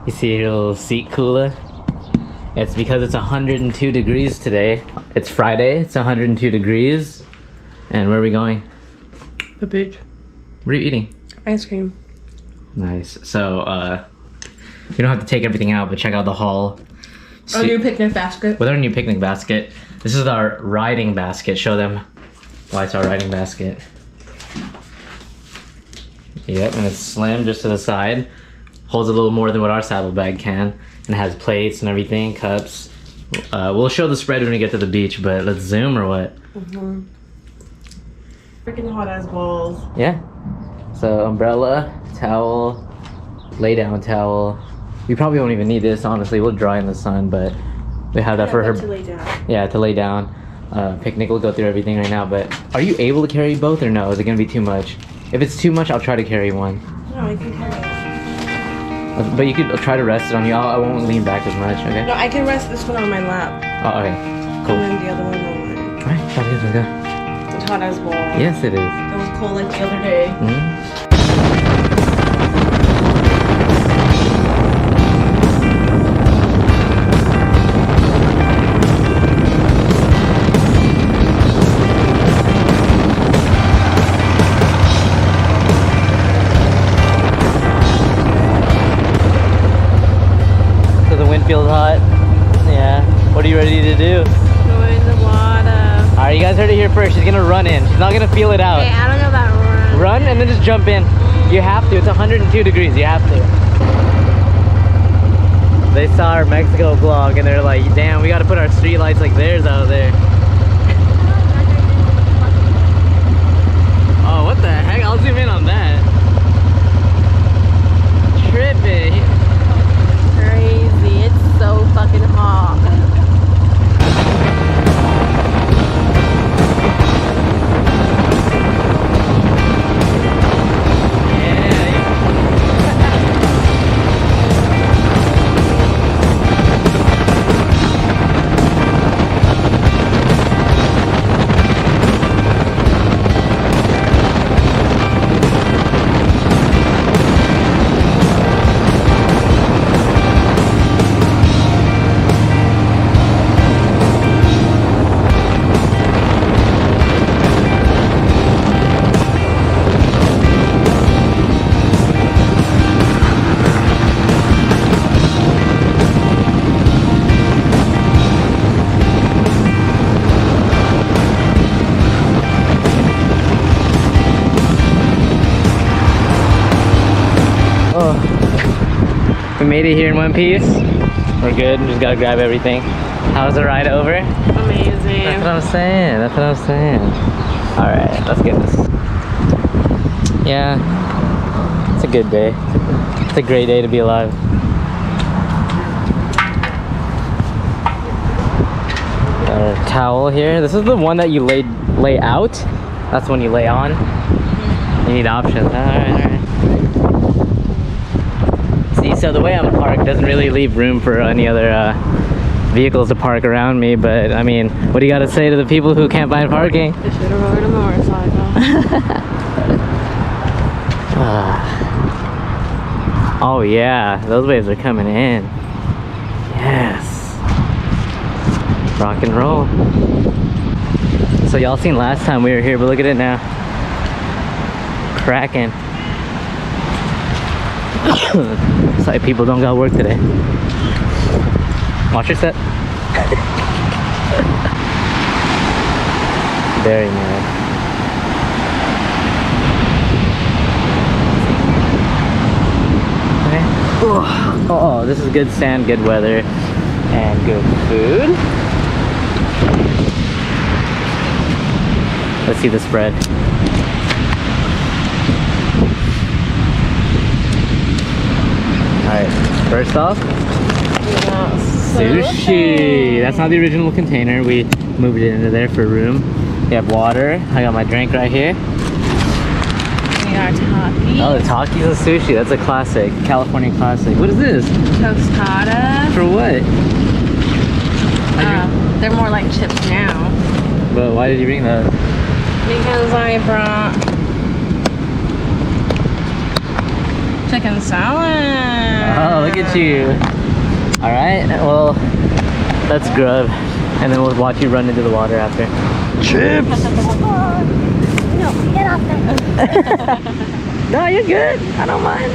You see your little seat cooler? It's because it's 102 degrees today. It's Friday, it's 102 degrees. And where are we going? The beach. What are you eating? Ice cream. Nice. So, you don't have to take everything out, but check out the haul. Our new picnic basket. With our new picnic basket. This is our riding basket. Show them why it's our riding basket. Yep, and it's slim just to the side. Holds a little more than what our saddlebag can. And has plates and everything, cups. We'll show the spread when we get to the beach, but let's zoom or what? Mm-hmm. Freaking hot as balls. Yeah. So umbrella, towel, lay down towel. We probably won't even need this, honestly. We'll dry in the sun, but we have that for her. To lay down. Yeah, to lay down. Picnic, we'll go through everything right now, but are you able to carry both or no? Is it gonna be too much? If it's too much, I'll try to carry one. No, I can carry it. But you could try to rest it on you. I won't lean back as much, okay? No, I can rest this one on my lap. Oh, okay. Cool. And then the other one on mine. Alright, sounds good, let's go. It's hot as balls. Yes, it is. It was cold like the other day. Mm-hmm. Feels hot. Yeah. What are you ready to do? Go in the water. Alright, you guys heard it here first. She's gonna run in. She's not gonna feel it out. Hey, I don't know about run. Run and then just jump in. You have to. It's 102 degrees. You have to. They saw our Mexico vlog and they're like, damn, we gotta put our street lights like theirs out there. Oh, what the heck? I'll zoom in on that. Tripping. Crazy. It's so fucking hot. We made it here in one piece. We're good. We just gotta grab everything. How's the ride over? Amazing. That's what I'm saying. That's what I'm saying. All right, let's get this. Yeah, it's a good day. It's a great day to be alive. Our towel here. This is the one that you lay out. That's when you lay on. You need options. All right. See, so the way I'm parked doesn't really leave room for any other vehicles to park around me, but I mean, what do you gotta say to the people who can't find parking? They should have rode a motorcycle. Oh yeah, those waves are coming in. Yes. Rock and roll. So y'all seen last time we were here, but look at it now. Cracking. Sorry, people don't got work today. Watch your step. Very nice. Okay. Oh, this is good sand, good weather, and good food. Let's see the spread. Alright, first off, sushi. That's not the original container. We moved it into there for room. We have water. I got my drink right here. We got Takis. Oh, the Takis and sushi. That's a classic. California classic. What is this? Tostadas. For what? They're more like chips now. But why did you bring those? Because I brought chicken salad. Oh, look at you. All right, well, let's grub, and then we'll watch you run into the water after. Chips. No, get off there. No, you're good. I don't mind.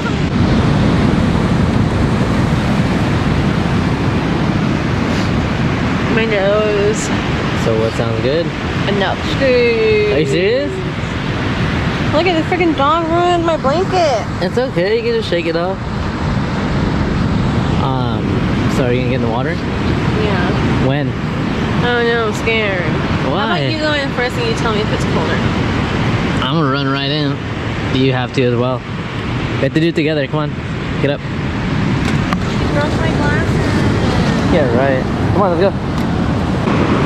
My nose. So what sounds good? Enough. Are you serious? Look at the freaking dog ruined my blanket. It's okay. You can just shake it off. So are you gonna get in the water? Yeah. When? Oh no, I'm scared. How Why? about you go in first and you tell me if it's colder? I'm gonna run right in. You have to as well. We have to do it together. Come on. Get up. She broke my glasses. Yeah, right. Come on, let's go.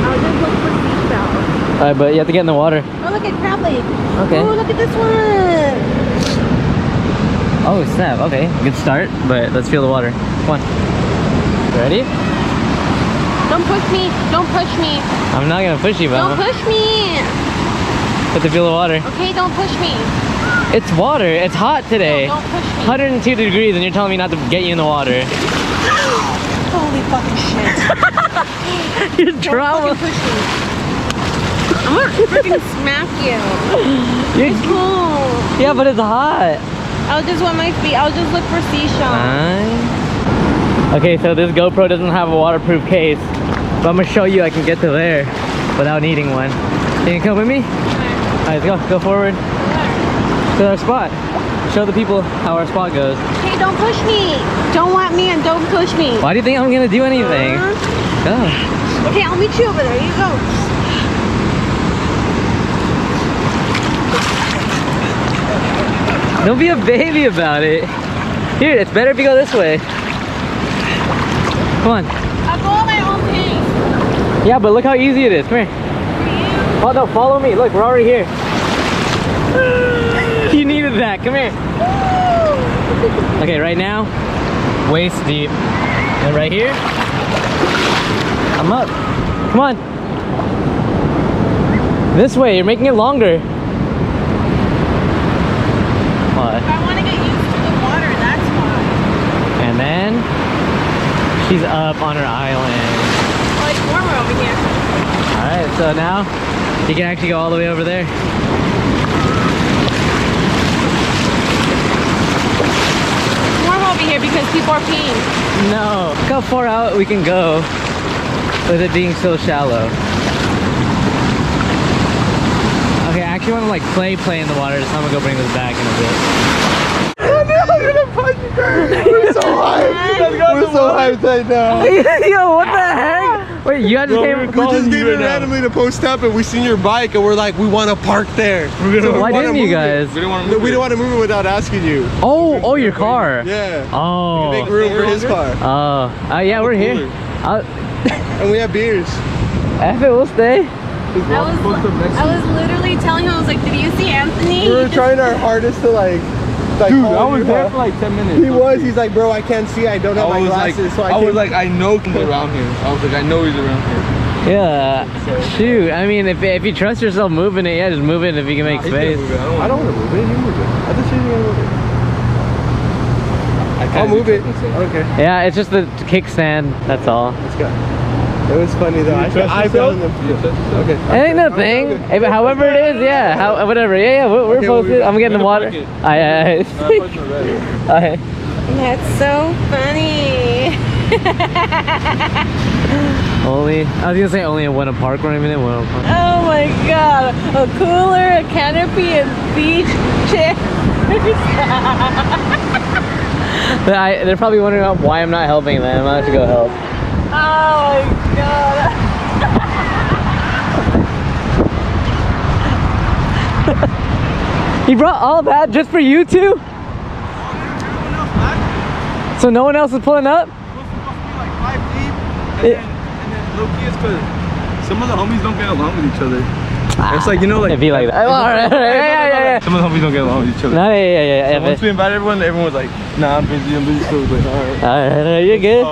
I'll just look for seatbelts. Alright, but you have to get in the water. Oh, look at crab leg. Okay. Oh, look at this one. Oh, snap. Okay. Good start, but let's feel the water. Come on. Ready? Don't push me. Don't push me. I'm not gonna push you, but Don't push me. have to feel the water. Okay, don't push me. It's water. It's hot today. No, don't push me. 102 degrees, and you're telling me not to get you in the water. Holy fucking shit. You're Don't drama. fucking push me. I'm gonna freaking smack you. You're, It's cool. yeah, but it's hot. I'll just wet my feet. I'll just look for seashells. Okay, so this GoPro doesn't have a waterproof case, but I'm gonna show you I can get to there without needing one. Can you come with me? Alright, let's go. Go forward to our spot. Show the people how our spot goes. Hey, don't push me. Don't want me and don't push me. Why do you think I'm gonna do anything? Go. Okay, I'll meet you over there. You go. Don't be a baby about it. Here, it's better if you go this way. Come on. I'll go at my own pace. Yeah, but look how easy it is. Come here. Oh no, follow me. Look, we're already here. You needed that. Come here. Okay, right now, waist deep. And right here, I'm up. Come on. This way, you're making it longer. What? I want to get used to the water, that's why. And then, she's up on her island. Oh, it's warmer over here. Alright, so now, you can actually go all the way over there. It's warm over here because people are peeing. No. Look how far out we can go with it being so shallow. Okay, I actually want to like play in the water, so I'm gonna go bring this back in a bit. We're so hyped. We're so hyped right now. Yo, what the heck? Wait, you guys just came. We just came in randomly to post up, and we seen your bike, and we're like, we want to park there. Why didn't you guys? We didn't want to move it without asking you. Oh, your car. Yeah. Oh. Make room for his car. Oh. Yeah, we're here. And we have beers. F it, we'll stay. I was literally telling him, I was like, did you see Anthony? We were trying our hardest to like Dude, call I was you there out. for like 10 minutes. He's like, bro, I can't see, I don't have my glasses, so I was can't. like, I know he's around here. I was like, I know he's around here. Yeah. Shoot. I mean, if you trust yourself moving it, yeah, just move it if you can make space. I don't want to move it, you move it. I just said you gotta move it. I'll move it. Okay. Yeah, it's just the kickstand. That's all. Let's go. It was funny though. I found them. Okay. It ain't nothing. However it is, yeah. Whatever. Yeah, we're Okay, we'll be posted. back. I'm getting the water. Aye. That's so funny. Only, I was gonna say only in Winter Park. We're not even in Winter Park. Oh my god. A cooler, a canopy, and beach chairs. But they're probably wondering why I'm not helping them. I have to go help. Oh my god. He brought all that just for you two? So no one else is pulling up? Some of the homies don't get along with each other. It's like, you know, like, It'd be like that. Oh, all right. Yeah. some of the homies don't get along with each other. No, yeah. So once we invited everyone, everyone was like, nah, I'm busy. So it was like, alright. Alright, you're good.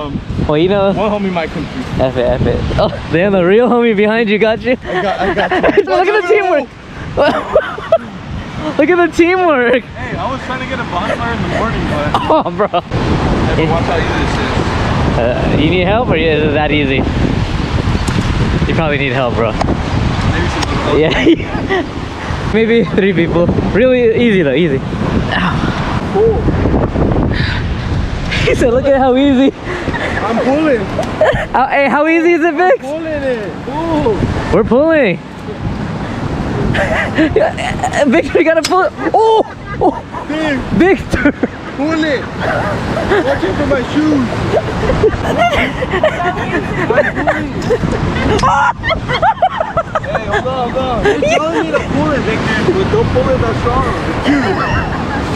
Well, you know. One homie might come through. F it. Oh, damn, the real homie behind you got you. I got you. Look at the teamwork. Look at the teamwork. Hey, I was trying to get a bonfire in the morning, but... Oh, bro. Hey, but watch how easy this is. You need help or is it that easy? You probably need help, bro. Maybe some little help. Yeah. Maybe 3 people. Really easy though, easy. Ow. He said, look at how easy. I'm pulling. Hey, how easy is it, Vix? Pulling it. Ooh. We're pulling. Victor, you gotta pull it. Oh! Victor! Pull it. Watch out for my shoes. Hey, hold on. I'm telling you to pull it, Victor. But don't pull it that strong.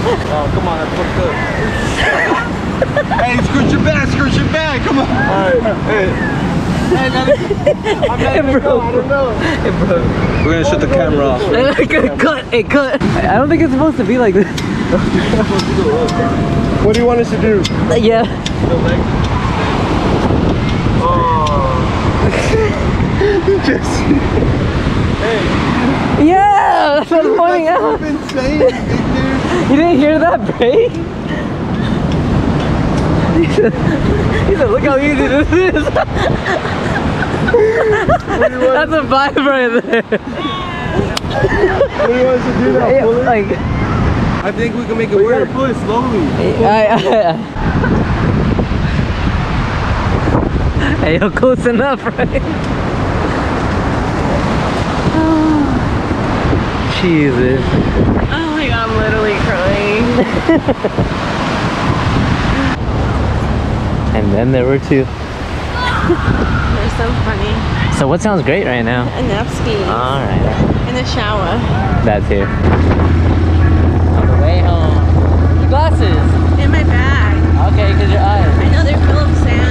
Oh, come on, that's fucked up. Hey, scooch your back, come on. Alright, hey. I'm letting it go, I don't know. We're gonna shut the camera off. Cut, hey, cut. I don't think it's supposed to be like this. What do you want us to do? Yeah. Jesse. Hey. Yeah, that's what I'm pointing out. I've been saying, Victor. You didn't hear that, Bray? He said, look how easy this is. That's a vibe right there. What do you want us to do now? Yeah, Pull it? like, I think we can make it work. Pull it slowly. Hey, you're close enough, right? Jesus. Oh my god, I'm literally crying. And then there were 2. They're so funny. So what sounds great right now? A napski. Alright. In the shower. That too. On the way home. Your glasses. In my bag. Okay, because your eyes. I know they're full of sand.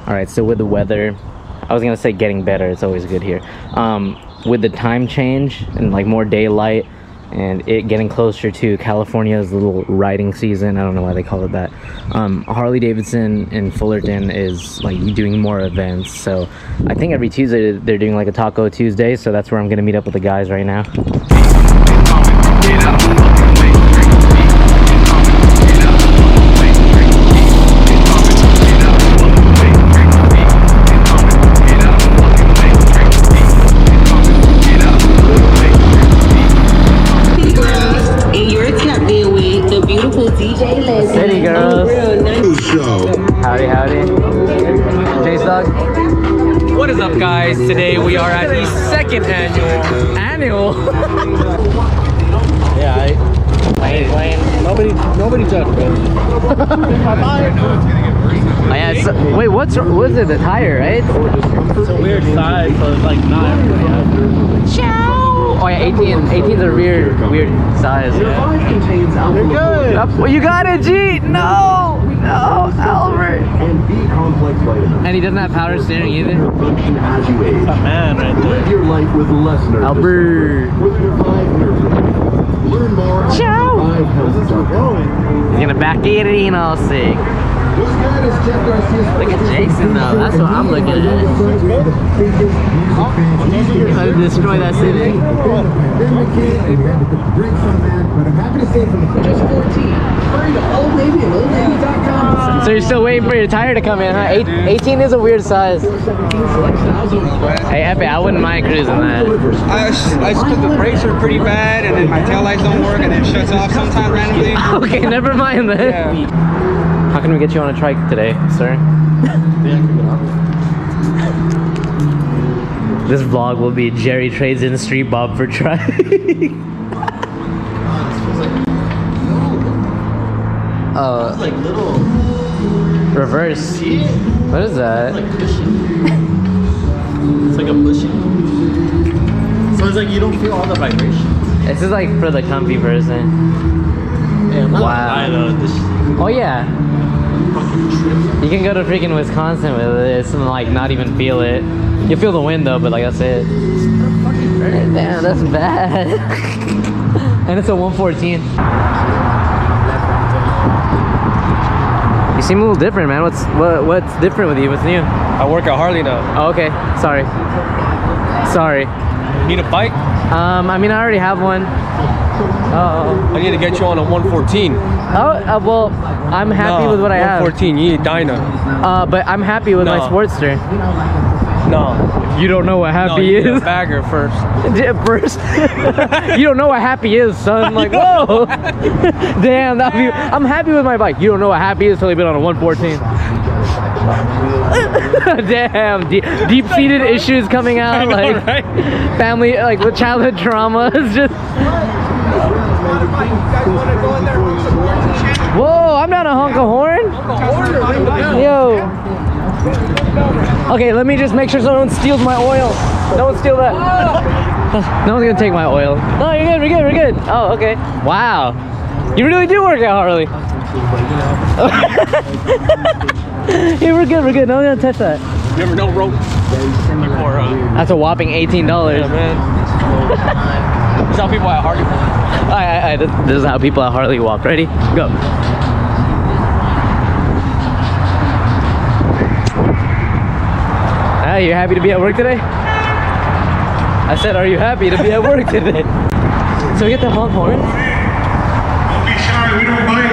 Alright, so with the weather, I was gonna say getting better, it's always good here. With the time change and like more daylight and it getting closer to California's little riding season, I don't know why they call it that. Harley Davidson in Fullerton is like doing more events, so I think every Tuesday they're doing like a Taco Tuesday, so that's where I'm gonna meet up with the guys right now. City girls. Howdy. Chase dog. What is up, guys? Today we are at the 2nd annual. Yeah, Wayne. Nobody touched me. Oh yeah, wait, what's it? The tire, right? It's a weird size, so it's like not everybody has. Ciao! Oh yeah, 18's a weird size. Yeah. You're good. Well, you got it, G! No, Albert. And he doesn't have power steering either. That's a man right there. Albert. Ciao! He's gonna back it in all sick. Look at Jason though, that's what I'm looking at. How to destroy that city. So you're still waiting for your tire to come in, huh? 18 is a weird size. Hey, Epi, I wouldn't mind cruising that. I split the brakes are pretty bad, and then my taillights don't work, and it shuts off sometimes randomly. Okay, never mind then. Yeah. How can we get you on a trike today, sir? This vlog will be Jerry trades in Street Bob for trike. Oh, It's like little. reverse. See it? What is that? It's like bushing. It's like a bushing. So it's like you don't feel all the vibrations. This is like for the comfy person. Yeah, I'm not Wow. gonna lie though. This Oh yeah. fucking trip. You can go to freaking Wisconsin with this and like not even feel it. You feel the wind though, but like that's it. Damn, that's bad. And it's a 114. You seem a little different, man. What's different with you? What's new? I work at Harley now. Oh, okay. Sorry. Need a bike? I mean, I already have one. I need to get you on a 114. Well, I'm happy with what I have. 114, you need Dyna. But I'm happy with my Sportster. No. You don't know what happy you need is. a bagger first. First. You don't know what happy is, son. Like, whoa. Damn, I'm happy with my bike. You don't know what happy is till you've been on a 114. Damn, deep-seated issues coming out, like right? family, like with childhood trauma. It's just. Whoa, I'm not a honk of horn. Yo. Okay, let me just make sure someone steals my oil. Don't steal that. No one's gonna take my oil. No, you're good, we're good. Oh, okay. Wow. You really do work at Harley. Yeah, we're good. No one's gonna touch that. You ever know rope? That's a whopping $18. Yeah, man. This is how people at Harley walk. This is how people at Harley walk. Ready? Go. Hey, you happy to be at work today? I said, are you happy to be at work today? So we get the honk horn. Don't be shy, we don't bite.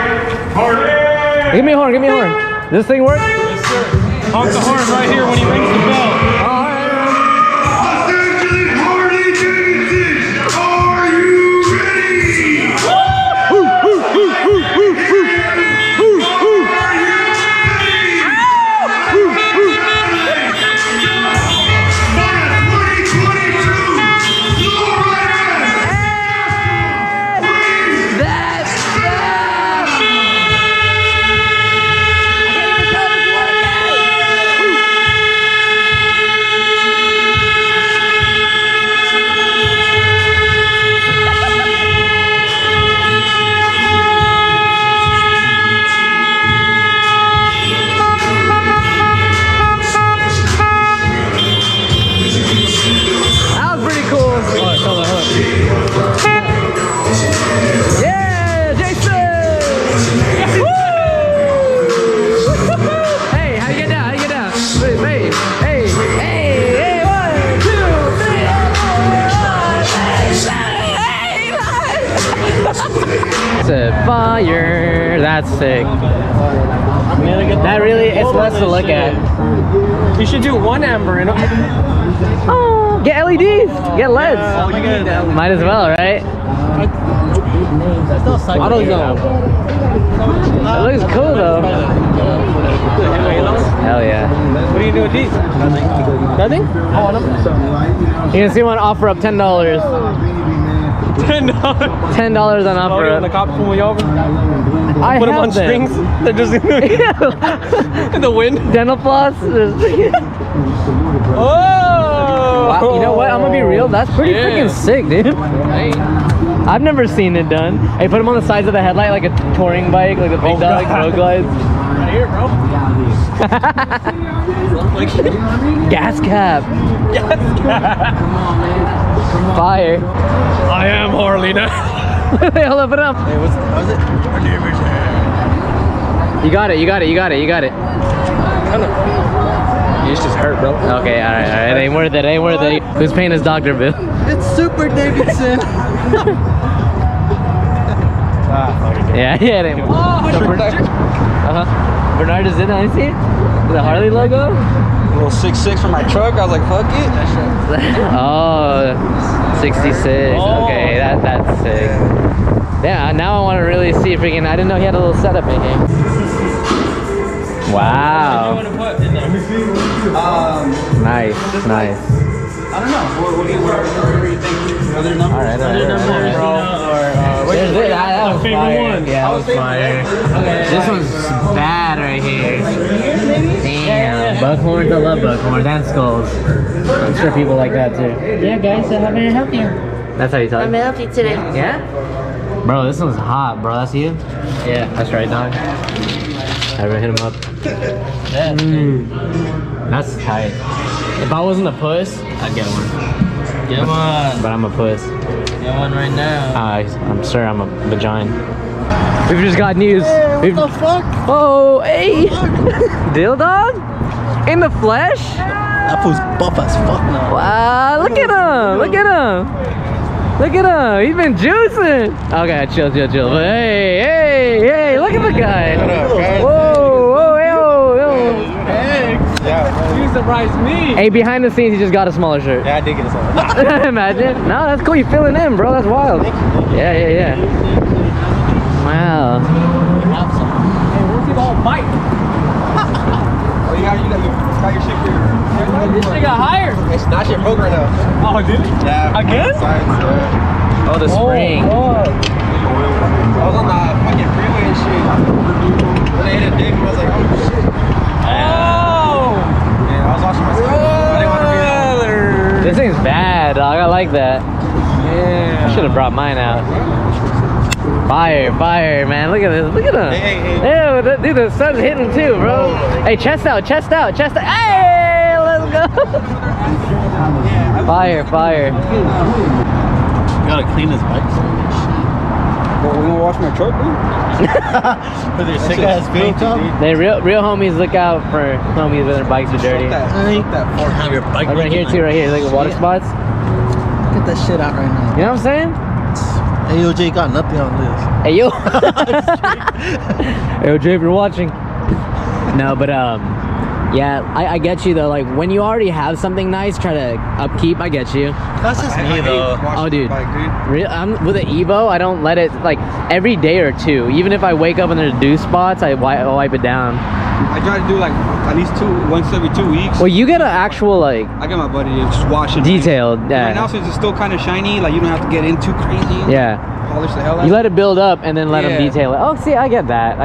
Harley! Give me a horn. Does this thing work? Yes, sir. Honk the horn right here when he rings the bell. Los Angeles Harley Davidson, are you ready? Fire, that's sick. That really, it's less to look at. You should do one amber and Oh, get LEDs, get LEDs. Might as well, right? I don't know. It looks cool though. Hell yeah. What do you do with these? Nothing? You can see one offer up $10. $10. $10 on offer When up. the cops pull you over, I put them have on them. strings. They're just in the wind. Dental floss. Oh! Wow, you know what? I'm gonna be real. That's pretty freaking sick, dude. I've never seen it done. Hey, put them on the sides of the headlight like a touring bike, like a big dog road glides. Right here, bro. Gas cap. Fire. I am Harley now. Hey, hold it up. Hey, what's it? Our neighbor's You got it. It's just hurt, bro. Okay, alright. Ain't worth it. Who's paying his doctor bill? It's Super Davidson. Yeah, it ain't. Bernard is in, I see it. The Harley logo? Little 6'6" for my truck. I was like, fuck it. Oh, 66. Okay, that's sick. Yeah, now I want to really see freaking. I didn't know he had a little setup in here. Wow. Nice. I don't know. What do you think? Other numbers? Alright. That That was fire. Yeah, that was fire. This one's bad right here. Damn. Buckhorns, I love buckhorns and skulls. I'm sure people like that too. Yeah, guys, so how may I help you? That's how you talk? How may I help you today? Yeah? Bro, this one's hot, bro. That's you? Yeah, that's right, dog. Everyone hit him up. That's tight. If I wasn't a puss, I'd get one. Get one. But I'm a puss. Get one right now. I'm sure I'm a vagina. We've just got news. Hey, what the fuck? Oh, hey! Dill dog? In the flesh? That fool's buff as fuck now. Wow, look at him! Look at him! Look at him! He's been juicing! Okay, chill. But hey! Look at the guy! Whoa, yo! You surprised me. Hey, behind the scenes, he just got a smaller shirt. Yeah, I did get a song. Imagine. No, that's cool. You're filling in, bro. That's wild. Yeah. Wow. Hey, where's the ball bite? Oh, you got your shit for your... This shit got hired. It's not your program now. Oh, did it? Yeah. Again? Oh, the spring. I was on the fucking freeway and shit. When I hit a dick, I was like, oh shit. Oh! Yeah, I was watching myself. I didn't want to be there. This thing's bad, dog. I like that. Yeah. I should have brought mine out. Fire, man. Look at this. Look at him. Hey. Ew, dude, the sun's hitting too, bro. Hey, chest out. Hey, let's go. Fire. You gotta clean his bike. Well, we gonna wash my truck, dude? With your sick ass paint job? They real homies look out for homies when their bikes are dirty. Have your bike Like right here too, right here, like water spots. Get that shit out right now. You know what I'm saying? AOJ got nothing on this. Hey yo. Hey OJ, if you're watching. No, but yeah, I get you though. Like when you already have something nice, try to upkeep. I get you. That's just me though. Oh, dude. I'm with an Evo. I don't let it like every day or two. Even if I wake up and there's dew spots, I wipe it down. I try to do like at least once every 2 weeks. Well, you get an actual like I got my buddy to just wash it. detailed. Right now, since it's still kind of shiny, like you don't have to get in too crazy. Yeah. Polish the hell out. You let it build up and then let them Yeah. detail it. Oh, see, I get that.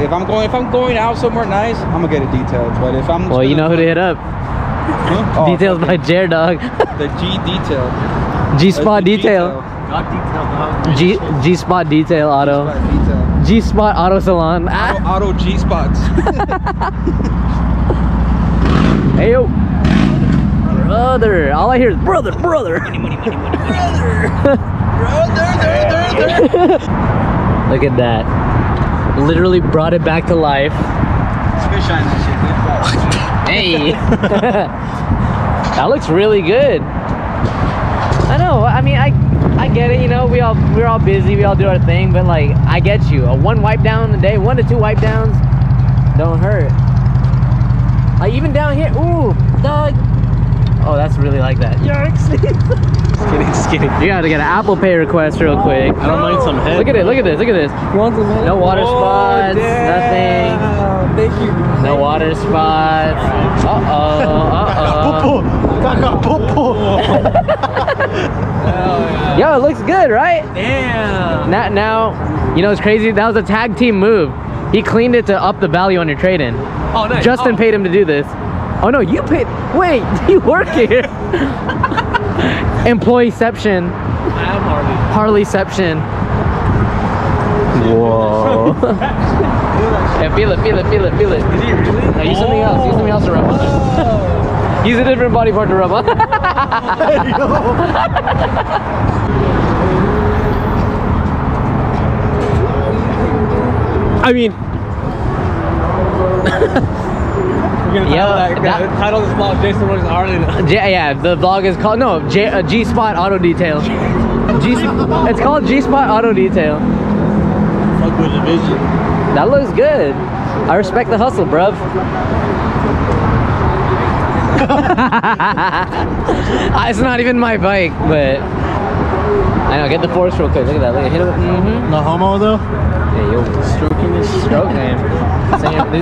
If I'm going out somewhere nice, I'm gonna get it detailed. But if I'm Well, you know who to hit up. Huh? Oh, Details by Jer Dog. the G detail. G Spot Detail. Not detailed now. G Spot Detail Auto. Detail. G Spot Auto Salon. Ah. Auto G spots. Hey yo. Brother. All I hear is brother. Brother. Look at that. Literally brought it back to life. Fish shine that Hey. That looks really good. I know. I mean, I get it. You know, we're all busy. We all do our thing. But like, I get you. A 1 wipe down a day, 1 to 2 wipe downs, don't hurt. Like even down here. Ooh, dog. Oh, that's really like that. Yikes. Just kidding. You gotta get an Apple Pay request real quick. I don't mind some head. Look at it. Look at this. You want some head? No water spots. Nothing. Thank you. No water spots. Yo, it looks good, right? Damn. Now, you know it's crazy. That was a tag team move. He cleaned it to up the value on your trade-in. Oh, nice. Justin paid him to do this. Oh no, you paid. Wait, you work here. Employeeception. I am Harley. Harleyception. Whoa. Yeah, feel it. Is he really? No, use something else. Use something else to rub on. Use a different body part to rub on. I mean, Yeah, title of this vlog, Jason Williams Harley. Yeah, the vlog is called G Spot Auto Detail. It's called G Spot Auto Detail. Fuck with the vision. That looks good. I respect the hustle, bruv. It's not even my bike, but I know. Get the forks real quick. Look at that. Look at hit it. No homo though. Yeah, yo, stroking this stroke name.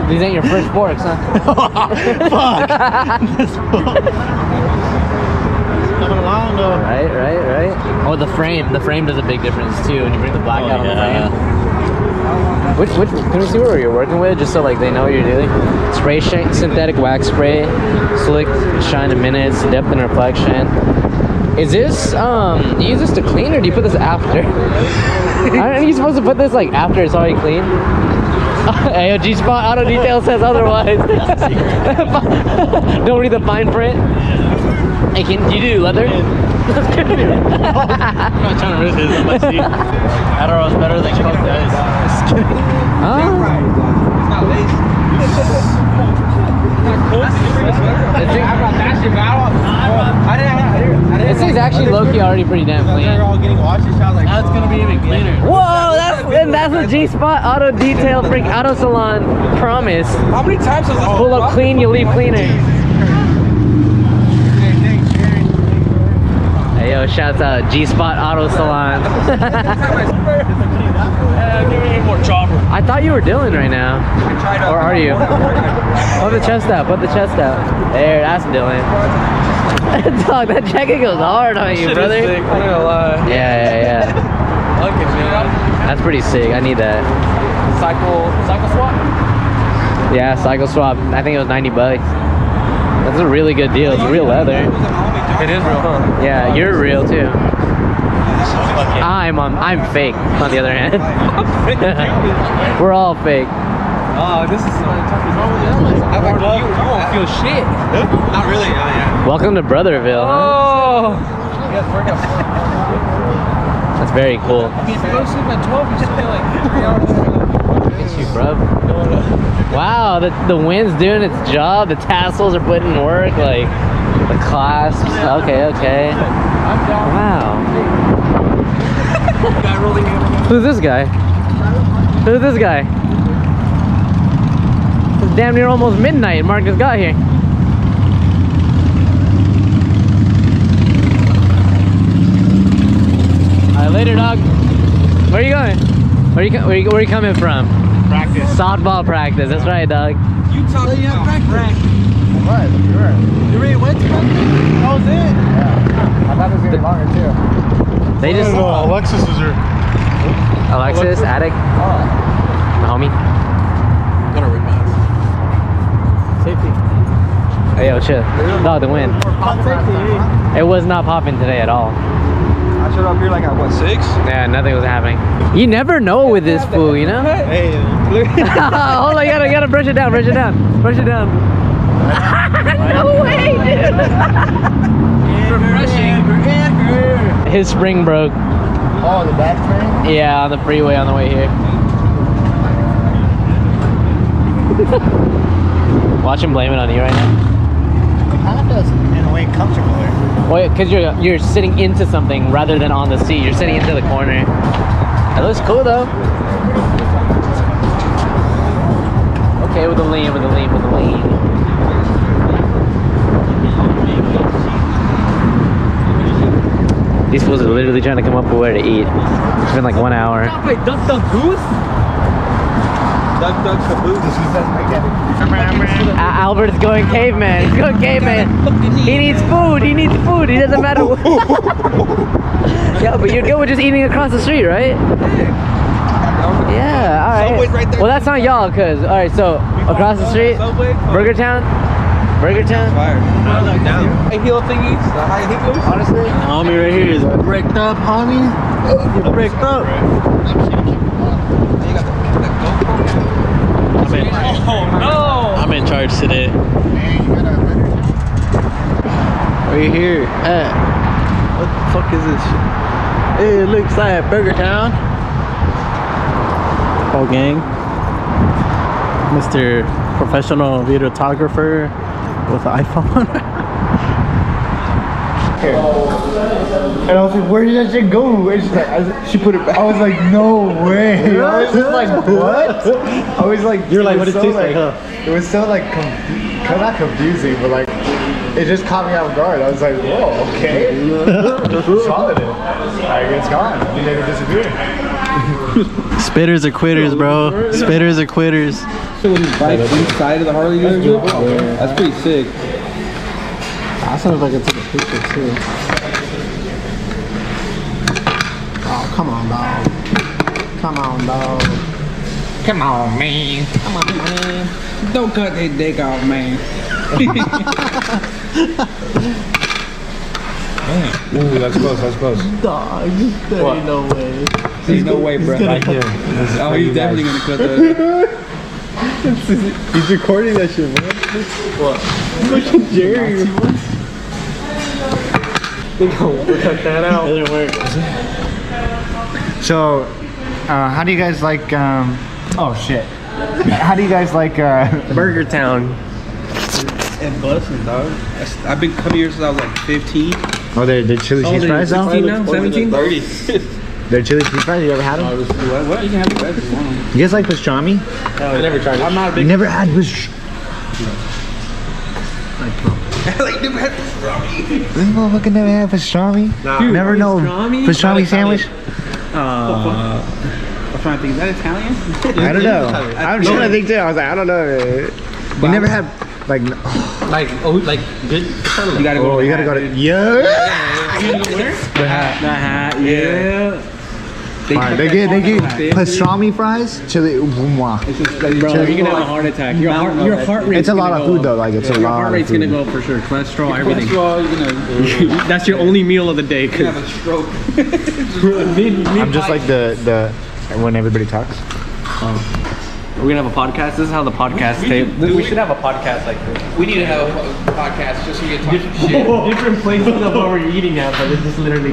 These ain't your first forks, huh? Fuck. Coming along though. Right. Oh, the frame. The frame does a big difference too when you bring the black out on the frame. Which can we see what you're working with, just so like they know what you're doing? Spray synthetic wax spray, slick shine in minutes, depth and reflection. Is this do you use this to clean or do you put this after? Aren't you supposed to put this like after it's already clean? Hey, G-Spot Auto Detail says otherwise. Don't read the fine print. Hey, can you do leather? I'm not trying to risk this. I'm like, see, Adderall's better than Coke guys. Just kidding. It's not lace. This thing's actually low-key already pretty damn clean. They're all getting washed. That's gonna be even cleaner. Whoa, that's a G-Spot Auto Detail Freak Auto Salon promise. How many times has this Pull up clean, you leave cleaner. Hey yo, shouts out G-Spot Auto Salon. Give me more chopper. I thought you were Dylan right now. Or are you? Put the chest out, put the chest out. There, that's Dylan. Dog, that jacket goes hard on you, brother. I'm not gonna lie. Yeah. I like it, man. That's pretty sick. I need that. Cycle swap? Yeah, cycle swap. I think it was 90 bucks. That's a really good deal. It's real leather. It is real, huh? Yeah, you're real too. I'm fake, on the other hand. We're all fake. Oh, this is you won't feel shit. Not really. Yeah. Welcome to Brotherville, huh? Oh. That's very cool. If you go sleep at 12, you still feel like 3 hours. Look at you, bro. Wow, the wind's doing its job. The tassels are putting in work, like the clasps. Okay. Wow. Who's this guy? Who's this guy? It's damn near almost midnight and Marcus got here. Alright, later, dog. Where are you going? Where are you coming from? Practice. Softball practice. That's right, dog. You talk about practice. What? You already went to practice? That was it? Yeah. I thought it was getting longer too. They just Alexis is here. Alexis, Attic, my homie. Gotta rip my Safety. Hey, yo, chill. Dog, the win. Safety. It was not popping today at all. I showed up here like at what, 6? Yeah, nothing was happening. You never know with this fool, you know? Hey, Hold on, you gotta brush it down, brush it down. No way, dude. His spring broke. Oh, the back spring? Yeah, on the freeway on the way here. Watch him blame it on you right now. It kind of feels in a way comfortable. Well, because you're sitting into something rather than on the seat. You're sitting into the corner. It looks cool though. Okay, with the lean. These fools are literally trying to come up with where to eat. It's been like 1 hour. wait, Duck Goose? Duck Caboose. Albert's going caveman. He's going caveman. He needs food. He doesn't matter what. Yeah, but you're good with just eating across the street, right? Yeah, all right. Subway's right there. Well, that's not y'all, cause all right. So across the street, Burgertown. Fire. Hey, heel thingies. The high heel. Honestly, Homie right here is bricked up, homie. You're bricked up. You got the GoPro. I'm in charge today. Right here at what the fuck is this shit? It looks like Burgertown. Oh gang. Mr. Professional videographer with an iPhone. And I was like, where did that shit go? And she's like, she put it back. I was like, no way. I was just like, what? I was like, You're like, what it tastes like, huh? It was so like, not confusing, but like, it just caught me off guard. I was like, whoa, okay. Swallowed it. Like, it's gone. It never disappeared. Spitters are quitters, bro. Spitters are quitters. So when you bike each side of the Harley, that's pretty sick. I sounds like I took a picture too. Oh, come on, dog. Come on, dog. Come on, man. Come on, man. Don't cut that dick off, man. Damn. Ooh, that's close. That's close. Dog, there ain't no way. There's no way, bro. Right here. Oh, he's definitely gonna cut the. He's recording that shit, man. What? Look at Jerry. We'll cut that out. Doesn't work. So, how do you guys like? Oh shit. How do you guys like? Burgertown. And busting, dog. I've been coming here since I was like 15. Oh, they're chili cheese fries though. 16 now? 17? 30. They're chili cheese fries. You ever had them? What? You can have the best if you want them. You guys like pastrami? I never tried it. I'm not a You big. never had pastrami? Like, never had pastrami. This motherfucker never had pastrami. Dude, Never know pastrami sandwich. I'm trying to think. Is that Italian? I don't know. I'm trying to think too. I was like, I don't know. You never had like. Like good. You gotta go. Oh, to you gotta go to yeah. the hat. Yeah. Alright, they get pastrami fries, chili. Mwah. It's just, bro, Bro, you're gonna have a heart attack. Your heart rate. It's a lot of food though. Like it's a Your lot heart of rate's food. gonna go for sure. Cholesterol, everything. Well, you're gonna That's your only meal of the day. have a stroke. I'm just like the when everybody talks. We're gonna have a podcast. This is how the podcast tape. We should have a podcast like this. We need to have a podcast just so you can talk shit. Different places of what we're eating at, but it's just literally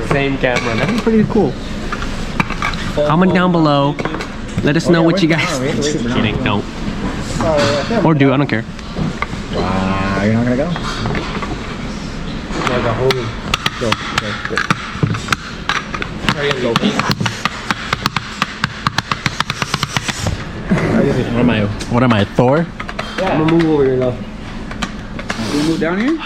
same camera. That'd be pretty cool. Comment down below. Let us know what you guys. Just kidding. Don't. Or do. I don't care. Wow, you're not gonna go? What am I, Thor? I'm gonna move over here, though. You move down here?